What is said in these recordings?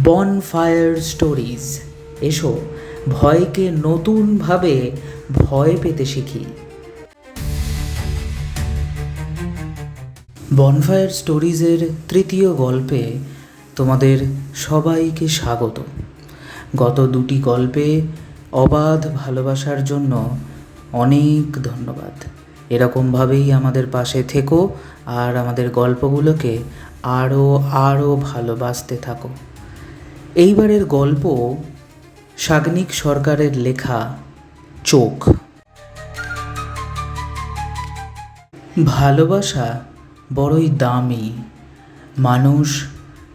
Bonfire stories. এসো ভয়কে নতুনভাবে ভয় পেতে শিখি। বনফায়ার স্টোরিজের তৃতীয় গল্পে তোমাদের সবাইকে স্বাগত। গত দুটি গল্পে অবাধ ভালোবাসার জন্য অনেক ধন্যবাদ। এরকমভাবেই আমাদের পাশে থেকো আর আমাদের গল্পগুলোকে আরও ভালোবাসতে থাকো। এইবারের গল্প সাগ্নিক সরকারের লেখা চোখ। ভালোবাসা বড়ই দামি। মানুষ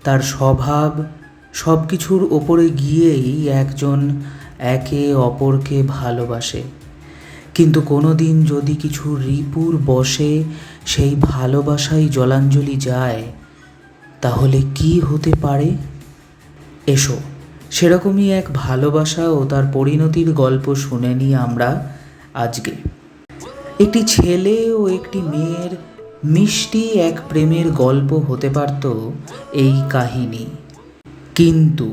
তার স্বভাব সব কিছুর ওপরে গিয়েই একজন একে অপরকে ভালোবাসে, কিন্তু কোনো দিন যদি কিছু রিপুর বশে সেই ভালোবাসাই জলাঞ্জলি যায়, তাহলে কি হতে পারে? এসো সেরকমই এক ভালোবাসা ও তার পরিণতির গল্প শুনে নিই আমরা আজকে। একটি ছেলে ও একটি মেয়ের মিষ্টি এক প্রেমের গল্প হতে পারত এই কাহিনী, কিন্তু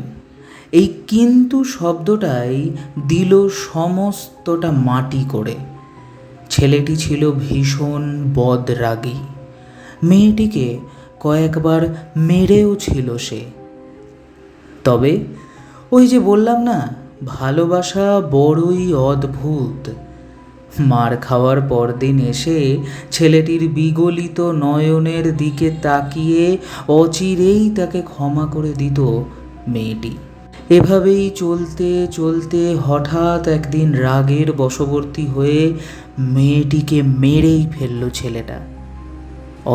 এই কিন্তু শব্দটাই দিল সমস্তটা মাটি করে। ছেলেটি ছিল ভীষণ বদরাগী, মেয়েটিকে কয়েকবার মেরেও ছিল সে। তবে ওই যে বললাম না, ভালোবাসা বড়ই অদ্ভুত। মার খাওয়ার পরদিন এসে ছেলেটির বিগলিত নয়নের দিকে তাকিয়ে অচিরেই তাকে ক্ষমা করে দিত মেয়েটি। এভাবেই চলতে চলতে হঠাৎ একদিন রাগের বশবর্তী হয়ে মেয়েটিকে মেরেই ফেলল ছেলেটা।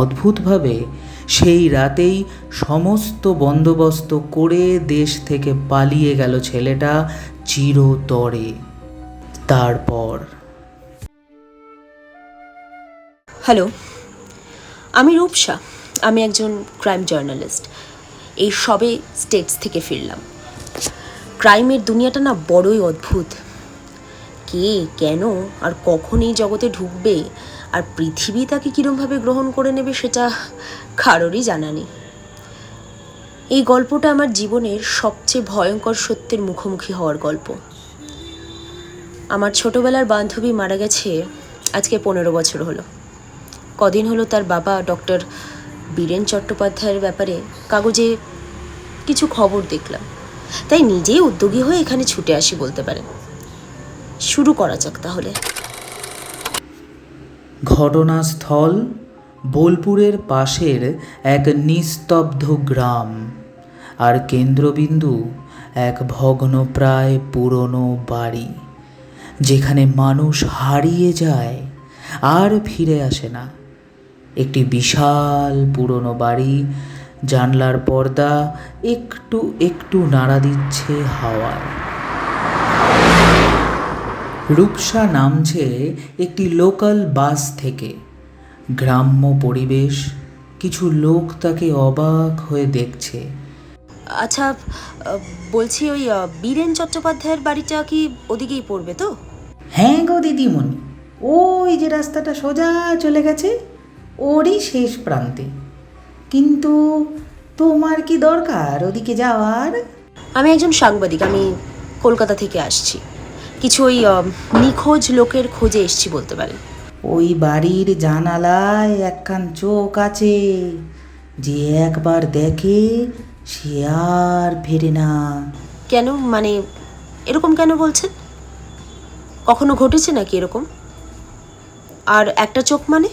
অদ্ভুতভাবে সেই রাতেই সমস্ত বন্দোবস্ত করে দেশ থেকে পালিয়ে গেল ছেলেটা চিরতরে। তারপর হ্যালো, আমি রূপসা। আমি একজন ক্রাইম জার্নালিস্ট। এই সবে স্টেটস থেকে ফিরলাম। ক্রাইমের দুনিয়াটা না বড়ই অদ্ভুত। কে, কেন আর কখন এই জগতে ঢুকবে আর পৃথিবী তাকে কীরমভাবে গ্রহণ করে নেবে সেটা কারোরই জানা নেই। এই গল্পটা আমার জীবনের সবচেয়ে ভয়ঙ্কর সত্যের মুখোমুখি হওয়ার গল্প। আমার ছোটবেলার বান্ধবী মারা গেছে আজকে 15 বছর হলো। কদিন হলো তার বাবা ডক্টর বীরেন চট্টোপাধ্যায়ের ব্যাপারে কাগজে কিছু খবর দেখলাম, তাই নিজেই উদ্যোগী হয়ে এখানে ছুটে আসি বলতে পারেন। শুরু করা যাক তাহলে। ঘটনাস্থল বোলপুরের পাশের এক নিস্তব্ধ গ্রাম, আর কেন্দ্রবিন্দু এক ভগ্নপ্রায় পুরনো বাড়ি, যেখানে মানুষ হারিয়ে যায় আর ফিরে আসে না। একটি বিশাল পুরনো বাড়ি, জানলার পর্দা একটু একটু নাড়া দিচ্ছে হাওয়ায়। রূপসা নামছে একটি লোকাল বাস থেকে। গ্রাম্য পরিবেশ, কিছু লোক তাকে অবাক হয়ে দেখছে। আচ্ছা, বলছি ওই বীরেন চট্টোপাধ্যায়ের বাড়িটা কি ওদিকেই পড়বে তো? হ্যাঁ গো দিদিমণি, ওই যে রাস্তাটা সোজা চলে গেছে ওরই শেষ প্রান্তে। কিন্তু তোমার কি দরকার ওদিকে যাওয়ার? আমি একজন সাংবাদিক, আমি কলকাতা থেকে আসছি। কিছু ওই নিখোঁজ লোকের খোঁজে এসছি বলতে পারেন। ওই বাড়ির জানালায় একখান চোখ আছে, যে একবার দেখে সে আর ফেরে না। কেন, মানে এরকম কেন বলছেন? কখনো ঘটেছে নাকি এরকম? আর একটা চোখ মানে?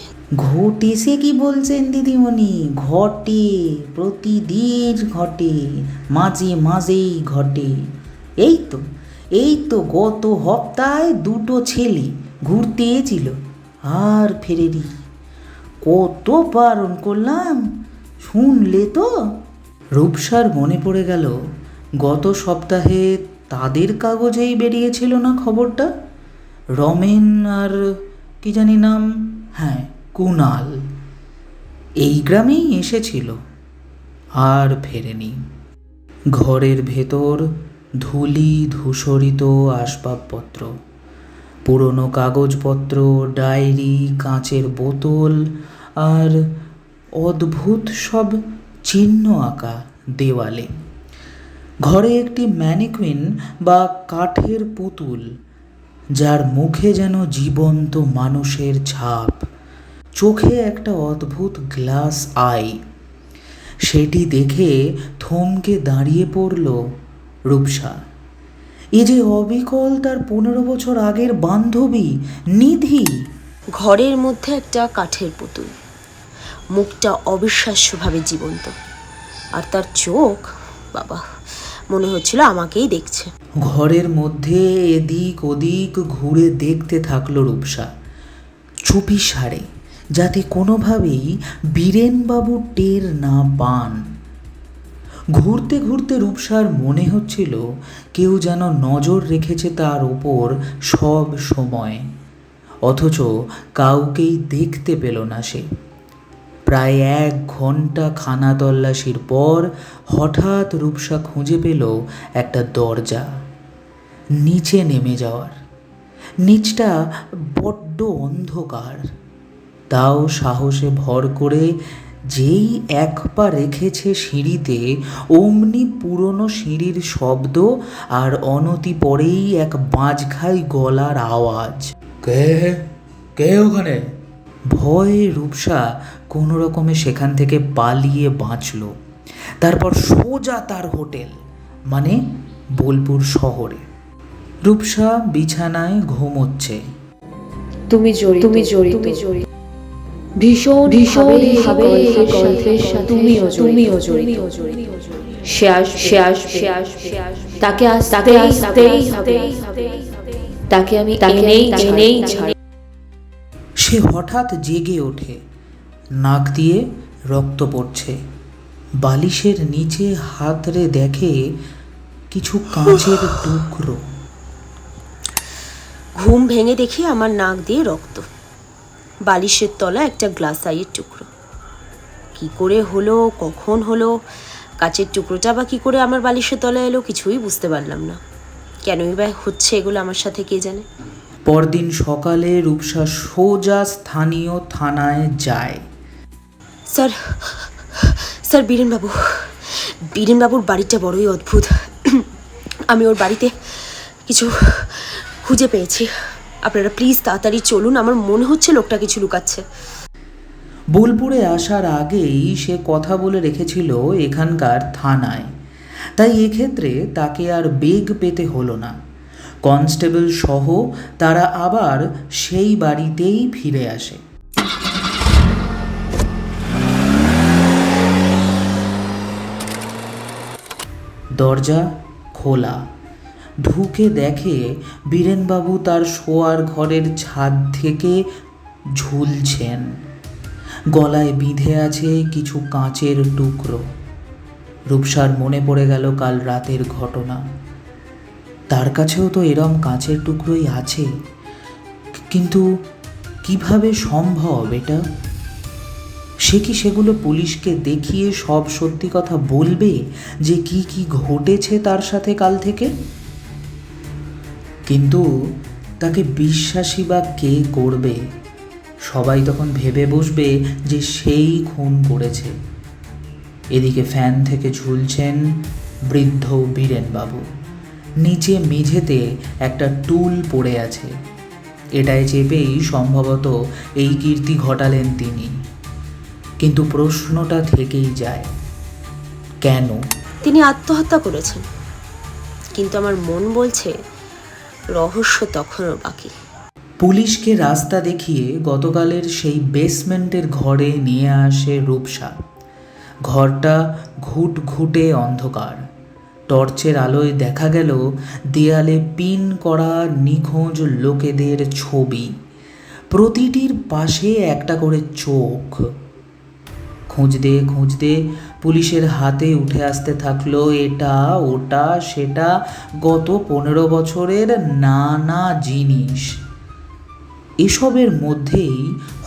ঘটেছে কি বলছেন দিদিমণি, ঘটে, প্রতিদিন ঘটে, মাঝে মাঝেই ঘটে। এই তো গত হপ্তায় দুটো ছেলে ঘুরতে এছিল আর ফেরেনি। কত বারণ করলাম, শুনলে তো? রূপসার মনে পড়ে গেল গত সপ্তাহে তাদের কাগজেই বেরিয়েছিল না খবরটা, রমেন আর কি জানি নাম, হ্যাঁ কুণাল, এই গ্রামেই এসেছিল আর ফেরেনি। ঘরের ভেতর ধূলি ধূসরিত আসবাবপত্র, পুরনো কাগজপত্র, ডায়েরি, কাঁচের বোতল আর অদ্ভুত সব চিহ্ন আঁকা দেওয়ালে। ঘরে একটি ম্যানিকুইন বা কাঠের পুতুল, যার মুখে যেন জীবন্ত মানুষের ছাপ, চোখে একটা অদ্ভুত গ্লাস আই। সেটি দেখে থমকে দাঁড়িয়ে পড়ল রূপসা। এ যে অবিকল তার 15 বছর আগের বান্ধবী নিধি। ঘরের মধ্যে একটা কাঠের পুতুল, মুখটা অবিশ্বাস্যভাবে জীবন্ত, আর তার চোখ, বাবা, মনে হচ্ছিল আমাকেই দেখছে। ঘরের মধ্যে এদিক ওদিক ঘুরে দেখতে থাকলো রূপসা, চুপি সারে, যাতে কোনোভাবেই বীরেনবাবু টের না পান। ঘুরতে ঘুরতে রূপসার মনে হচ্ছিল কেউ যেন নজর রেখেছে তার ওপর সব সময়, অথচ কাউকেই দেখতে পেল না সে। প্রায় 1 ঘন্টা খানা তল্লাশির পর হঠাৎ রূপসা খুঁজে পেল একটা দরজা নিচে নেমে যাওয়ার। নিচটা বড্ড অন্ধকার, তাও সাহসে ভর করে যেই 1 পা রেখেছে সিঁড়িতে, অমনি পুরনো সিঁড়ির শব্দ আর অনতি পরেই এক বাঁজখাই গলার আওয়াজ। কে কে ওখানে? ভয়ে রূপসা কোনো রকমে সেখান থেকে পালিয়ে বাঁচল। তারপর সোজা তার হোটেল, মানে বোলপুর শহরে। রূপসা বিছানায় ঘুমোচ্ছে। তুমি জড়িত ভীষণ ভাবে গল্পের সাথে তুমিও জড়িত। সে আসবে, তাকে আসতেই হবে, তাকে আমি এনেই ছাড়ব। সে হঠাৎ জেগে ওঠে, নাক দিয়ে রক্ত পড়ছে। বালিশের নিচে হাতড়ে দেখে কিছু কাঁচের টুকরো। ঘুম ভেঙে দেখি আমার নাক দিয়ে রক্ত, বালিশের তলা একটা গ্লাস আইয়ের টুকরো। কি করে হলো, কখন হলো, কাচের টুকরোটা বা কি করে আমার বালিশের তলা এলো, কিছুই বুঝতে পারলাম না। কেনই বা হচ্ছে এগুলো আমার সাথে, কে জানে। পরদিন সকালে রূপসা সোজা স্থানীয় থানায় যায়। স্যার, বীরেনবাবুর বাড়িটা বড়ই অদ্ভুত। আমি ওর বাড়িতে কিছু খুঁজে পেয়েছি। আপনারা প্লিজ তাড়াতাড়ি চলুন, আমার মনে হচ্ছে লোকটা কিছু লুকাচ্ছে। বোলপুরে আসার আগেই সে কথা বলে রেখেছিল এখানকার থানায়, তাই এক্ষেত্রে তাকে আর বেগ পেতে হলো না। কনস্টেবল সহ তারা আবার সেই বাড়িতেই ফিরে আসে। দরজা খোলা। ঢুকে দেখে বীরেনবাবু তার শোয়ার ঘরের ছাদ থেকে ঝুলছেন। গলায় বিঁধে আছে কিছু কাঁচের টুকরো। রূপসার মনে পড়ে গেল কাল রাতের ঘটনা। তার কাছেও তো এরম কাঁচের টুকরোই আছে, কিন্তু কিভাবে সম্ভব এটা? সে কি সেগুলো পুলিশকে দেখিয়ে সব সত্যি কথা বলবে যে কি কি ঘটেছে তার সাথে কাল থেকে? কিন্তু তাকে বিশ্বাসী বা কে করবে? সবাই তখন ভেবে বসবে যে সেই খুন করেছে। এদিকে ফ্যান থেকে ঝুলছেন বৃদ্ধ বীরেনবাবু। নিচে মেঝেতে একটা টুল পড়ে আছে। এটায় চেপেই সম্ভবত এই কীর্তি ঘটালেন তিনি। কিন্তু প্রশ্নটা থেকেই যায়, কেন? তিনি আত্মহত্যা করেছেন, কিন্তু আমার মন বলছে রহস্য তখনও বাকি। পুলিশকে রাস্তা দেখিয়ে গতকালের সেই বেসমেন্টের ঘরে নিয়ে আসে রূপসা। ঘরটা ঘুটঘুটে অন্ধকার। টর্চের আলোয় দেখা গেল দেয়ালে পিন করা নিখোঁজ লোকেদের ছবি, প্রতিটির পাশে একটা করে চোখ। খুঁজতে খুঁজতে পুলিশের হাতে উঠে আসতে থাকলো এটা ওটা সেটা, গত 15 বছরের নানা জিনিস। এসবের মধ্যেই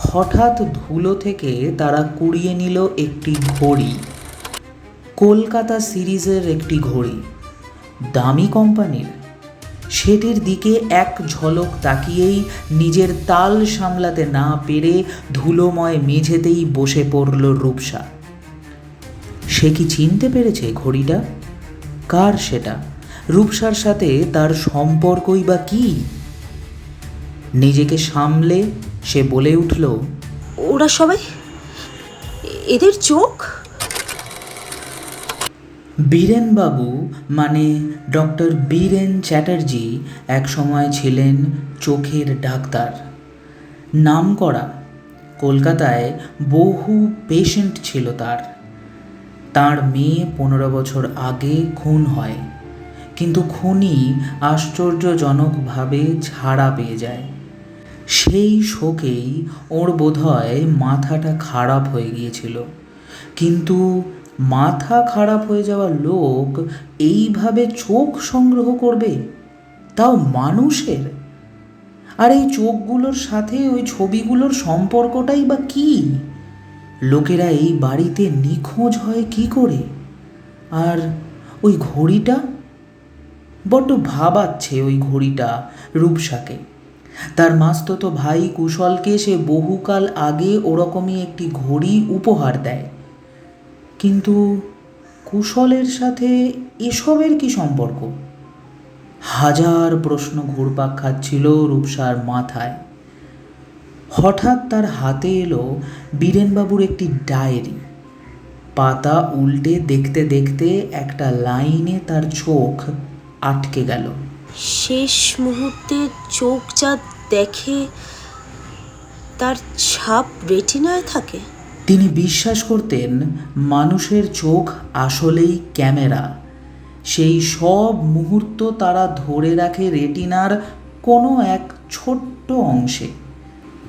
হঠাৎ ধুলো থেকে তারা কুড়িয়ে নিল একটি ঘড়ি, কলকাতা সিরিজের একটি ঘড়ি, দামি কোম্পানির। সেটির দিকে এক ঝলক তাকিয়েই নিজের তাল সামলাতে না পেরে ধুলোময় মেঝেতেই বসে পড়ল রূপসা। সে কি চিনতে পেরেছে ঘড়িটা? কার সেটা? রূপসার সাথে তার সম্পর্কই বা কী? নিজেকে সামলে সে বলে উঠল, ওরা সবাই, এদের চোখ। বীরেনবাবু মানে ডক্টর বীরেন চ্যাটার্জি এক সময় ছিলেন চোখের ডাক্তার, নামকরা। কলকাতায় বহু পেশেন্ট ছিল তার মেয়ে 15 বছর আগে খুন হয়, কিন্তু খুনি আশ্চর্যজনকভাবে ছাড়া পেয়ে যায়। সেই শোকেই ওর বোধহয় মাথাটা খারাপ হয়ে গিয়েছিল। কিন্তু মাথা খারাপ হয়ে যাওয়া লোক এইভাবে চোখ সংগ্রহ করবে, তাও মানুষের? আর এই চোখগুলোর সাথে ওই ছবিগুলোর সম্পর্কটাই বা কী? লোকেরা এই বাড়িতে নিখোঁজ হয় কি করে? আর ওই ঘড়িটা বড্ড ভাবাচ্ছে। ওই ঘড়িটা রূপসাকে। তার মাস্তুতো ভাই কুশলকে সে বহুকাল আগে ওরকমই একটি ঘড়ি উপহার দেয়, কিন্তু কুশলের সাথে এসবের কি সম্পর্ক? হাজার প্রশ্ন ঘুরপাক খাচ্ছিল রূপসার মাথায়। হঠাৎ তার হাতে এলো বীরেনবাবুর একটি ডায়েরি। পাতা উল্টে দেখতে দেখতে একটা লাইনে তার চোখ আটকে গেল। শেষ মুহূর্তে চোখ যা দেখে তার ছাপ রেটিনায় থাকে। তিনি বিশ্বাস করতেন মানুষের চোখ আসলেই ক্যামেরা। সেই সব মুহূর্ত তারা ধরে রাখে রেটিনার কোনো এক ছোট্ট অংশে।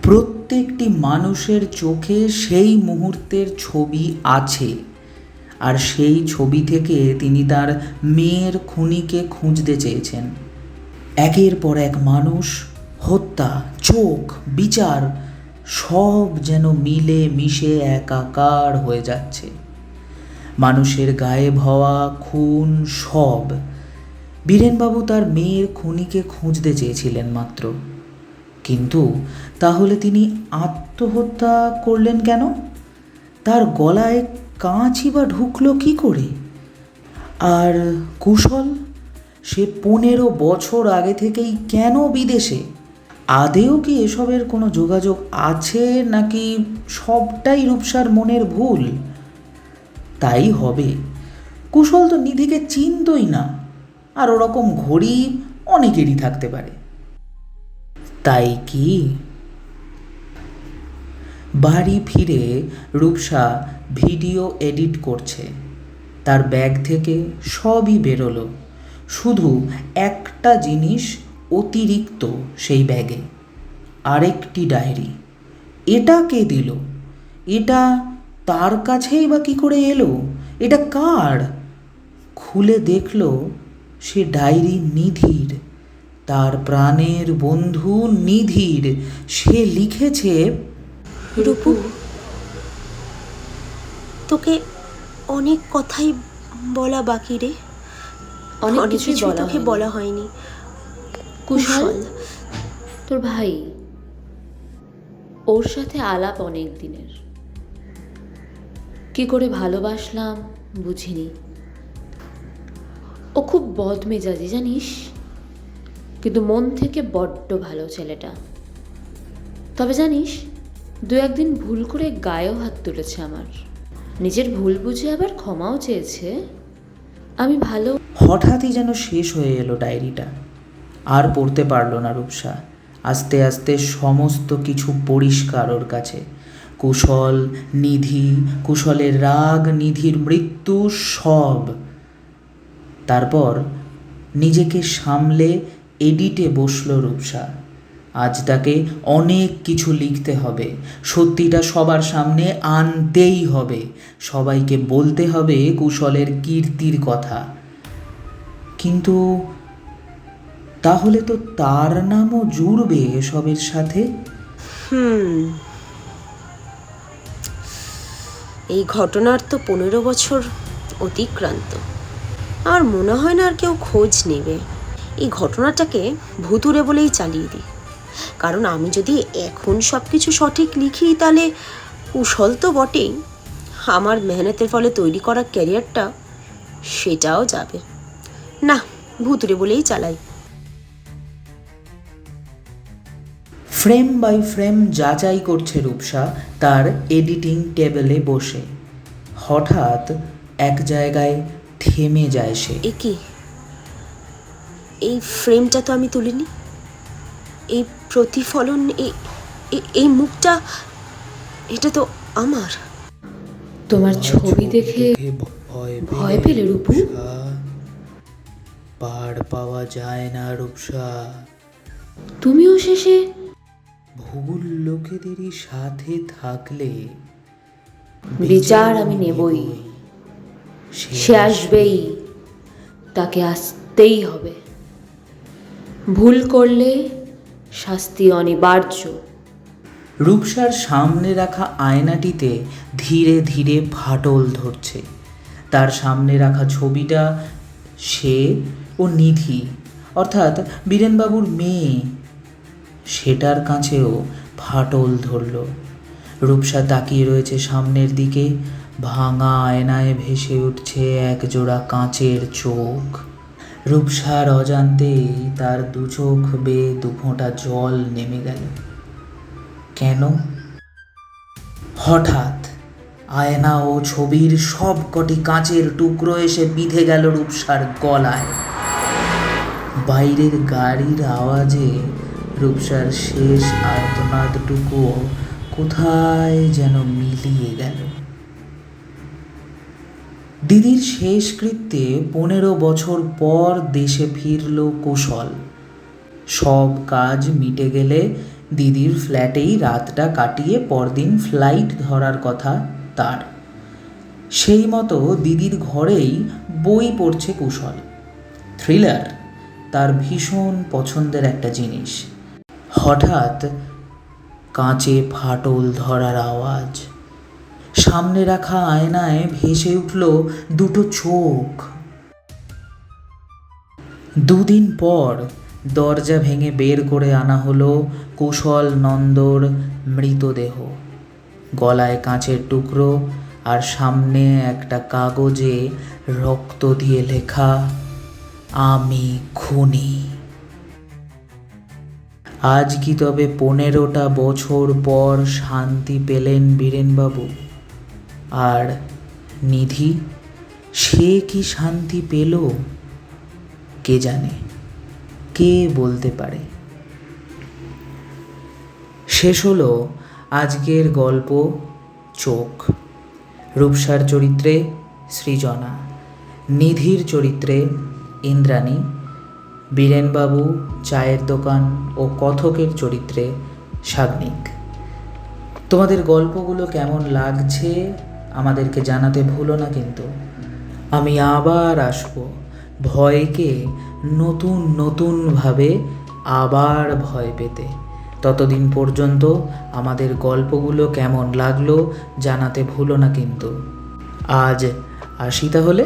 প্রত্যেকটি মানুষের চোখে সেই মুহূর্তের ছবি আছে, আর সেই ছবি থেকে তিনি তার মেয়ের খুনিকে খুঁজতে চেয়েছেন। একের পর এক মানুষ, হত্যা, চোখ, বিচার সব যেন মিলে মিশে একাকার হয়ে যাচ্ছে। মানুষের গায়েব হওয়া, খুন, সব। বীরেনবাবু তার মেয়ের খুনিকে খুঁজতে চেয়েছিলেন মাত্র, কিন্তু তাহলে তিনি আত্মহত্যা করলেন কেন? তার গলায় কাঁচই বা ঢুকলো কি করে? আর কুশল, সে 15 বছর আগে থেকেই কেন বিদেশে? আদেও কি এসবের কোনো যোগাযোগ আছে, নাকি সবটাই রূপসার মনের ভুল? তাই হবে। কুশল তো নিধিকে চিনতই না, আর ওরকম ঘড়ি অনেকেরই থাকতে পারে। তাই কি? বাড়ি ফিরে রূপসা ভিডিও এডিট করছে। তার ব্যাগ থেকে সবই বেরোলো, শুধু একটা জিনিস অতিরিক্ত সেই ব্যাগে, আরেকটি ডায়েরি। এটা কে দিল? এটা তার কাছেই বা কী করে এলো? এটা কার? খুলে দেখলো সে ডায়েরি নিধির, তার প্রাণের বন্ধু নিধির। সে লিখেছে, রূপু, তোকে অনেক কথাই বলা বাকি রে। অনেক অনেক কিছুই কিছু তোকে বলা হয়নি। কুশল, তোর ভাই, ওর সাথে আলাপ অনেক দিনের। কি করে ভালোবাসলাম বুঝিনি। ও খুব বদমেজাজি জানিস, কিন্তু মন থেকে বড্ড ভালো ছেলেটা। তবে জানিস, 2-1 দিন ভুল করে গায়েও হাত তুলেছে আমার। নিজের ভুল বুঝে আবার ক্ষমাও চেয়েছে। আমি ভালো। হঠাৎই যেন শেষ হয়ে এলো ডায়েরিটা। আর পড়তে পারল না রূপসা। আস্তে আস্তে সমস্ত কিছু পরিষ্কার ওর কাছে। কুশল, নিধি, কুশলের রাগ, নিধির মৃত্যু, সব। তারপর নিজেকে সামলে এডিটে বসলো রূপসা। আজ তাকে অনেক কিছু লিখতে হবে, সত্যিটা সবার সামনে আনতেই হবে, সবাইকে বলতে হবে কুশলের কীর্তির কথা। কিন্তু তাহলে তো তার নামও জুড়বে এসবের সাথে। এই ঘটনার তো 15 বছর অতিক্রান্ত। আর মনে হয় না আর কেউ খোঁজ নেবে। এই ঘটনাটাকে ভুতুরে বলেই চালিয়ে দিই, কারণ আমি যদি এখন সব কিছু সঠিক লিখি তাহলে কুশল তো বটেই, আমার মেহনতের ফলে তৈরি করা ক্যারিয়ারটা সেটাও যাবে। না, ভুতুড়ে বলেই চালাই। ফ্রেম বাই ফ্রেম যাচাই করছে রূপসা তার এডিটিং টেবিলে বসে। হঠাৎ এক জায়গায় থেমে যায় সে। এ কি? এই ফ্রেমটা তো আমি তুলিনি। এই প্রতিফলন, এই মুখটা, এটা তো আমার। তোমার ছবি দেখে ভয় পেলে রূপু? পার পাওয়া যায় না রূপসা। তুমিও শেষে ভুল লোকেদেরই সাথে থাকলে বিচার আমি নেবই। সে আসবেই, তাকে আসতেই হবে। ভুল করলে শাস্তি অনিবার্য। রূপসার সামনে রাখা আয়নাটিতে ধীরে ধীরে ফাটল ধরছে। তার সামনে রাখা ছবিটা সে ও নিধি, অর্থাৎ বীরেনবাবুর মেয়ে, সেটার কাছেও ফাটল ধরল। রূপসা তাকিয়ে রয়েছে সামনের দিকে। ভাঙা আয়নায় ভেসে উঠছে একজোড়া কাঁচের চোখ। রূপসার অজান্তেই তার দু চোখ বেয়ে দুফোঁটা জল নেমে গেল। কেন? হঠাৎ আয়না ও ছবির সব কটি কাঁচের টুকরো এসে বিঁধে গেল রূপসার গলায়। বাইরের গাড়ির আওয়াজে রূপসার শেষ আর্তনাদটুকুও কোথায় যেন মিলিয়ে গেল। দিদির শেষকৃত্যে 15 বছর পর দেশে ফিরল কুশল। সব কাজ মিটে গেলে দিদির ফ্ল্যাটেই রাতটা কাটিয়ে পরদিন ফ্লাইট ধরার কথা তার। সেই মতো দিদির ঘরেই বই পড়ছে কুশল। থ্রিলার তার ভীষণ পছন্দের একটা জিনিস। হঠাৎ কাঁচে ফাটল ধরার আওয়াজ। সামনে রাখা আয়নায় ভেসে উঠল দুটো চোখ। দুদিন পর দরজা ভেঙে বের করে আনা হলো কুশল নন্দর মৃতদেহ। গলায় কাঁচের টুকরো আর সামনে একটা কাগজে রক্ত দিয়ে লেখা, আমি খুনি। আজ কি তবে 15টা বছর পর শান্তি পেলেন বীরেনবাবু? আর নিধি, সে কি শান্তি পেল? কে জানে, কে বলতে পারে। শেষ হলো আজকের গল্প চোখ। রূপসার চরিত্রে সৃজনা, নিধির চরিত্রে ইন্দ্রাণী, বীরেনবাবু, চায়ের দোকান ও কথকের চরিত্রে সাগ্নিক। তোমাদের গল্পগুলো কেমন লাগছে আমাদেরকে জানাতে ভুলো না কিন্তু। আমি আবার আসবো ভয়কে নতুন নতুনভাবে আবার ভয় পেতে। ততদিন পর্যন্ত আমাদের গল্পগুলো কেমন লাগলো জানাতে ভুলো না কিন্তু। আজ আসি তাহলে।